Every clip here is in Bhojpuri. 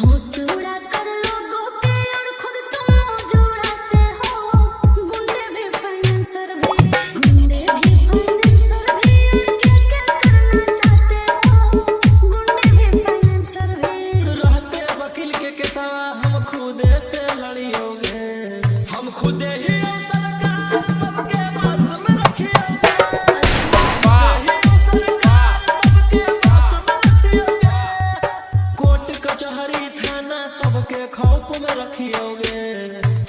होश उड़ा कर लोगों के और खुद तुम मौज उड़ाते हो। गुंडे भी फाइनेंसर भी और क्या करना चाहते हो। गुंडे भी फाइनेंसर भी रहते वकील के केसवा हम खुदे से लड़ियोगे। हम खुदे ही सरकार सबके पास में रखियोगे। कोर्ट कचहरी थाना सबके खौफ में रखियोगे।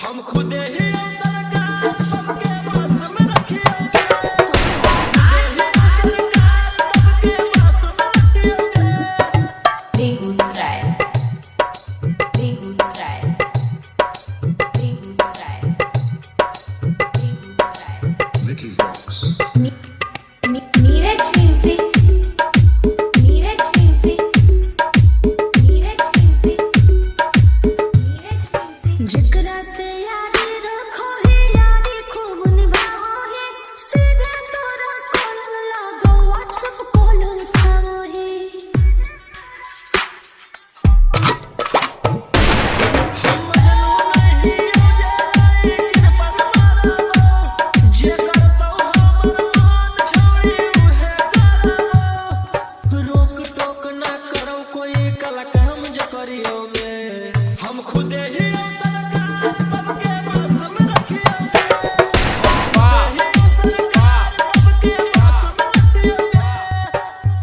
हम खुदे ही सरकार सबके पास में रखियोगे। Begusarai Begusarai Begusarai Begusarai Vicky Vox. Neeraj music Neeraj music Neeraj music Neeraj music जिकरा से यारी रखो ही यारी खूब निभाओ ही। सीधे तोरा कॉल लागो व्हाट्सएप कॉल उठाओ ही। रोक टोक ना करो कोई कला काम जो करियोगे। हम खुदे ही सरकार सबके पास में रखियोगे।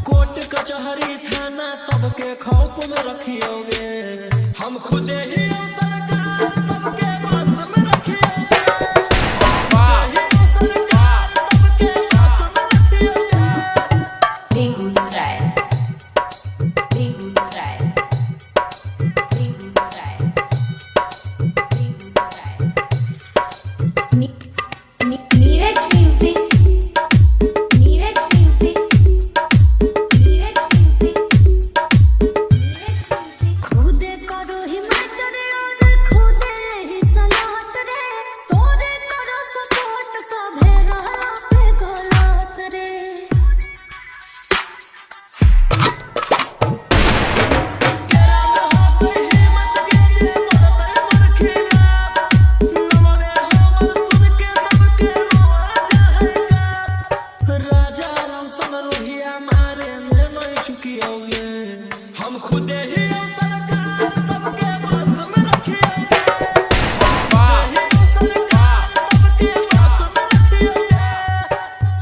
कोर्ट कचहरी थाना सबके खौफ में रखियोगे। हम खुदे ही सरकार सबके पास में रखियोगे। Begusarai Begusarai Begusarai Begusarai Neeraj music Neeraj music Neeraj music Neeraj music खुदे करो ही मैटर और खुदे ही सलाट रे। तोरे करो सपोर्ट सभे रहला पे गलत रे। राजा राम सन रोहिया मारे में नहीं चुकियोगे। हम खुदे ही सरकार सबके पास में रखियोगे।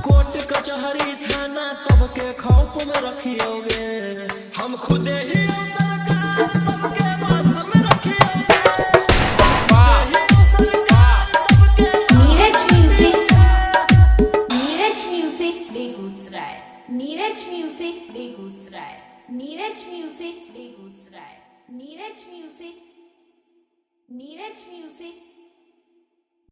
कोर्ट कचहरी थाना सबके खौफ में रखियोगे। हम खुदे ही सरकार सबके पास में रखियोगे। Neeraj music Neeraj music Begusarai Neeraj music Begusarai Neeraj music Begusarai Neeraj music Neeraj music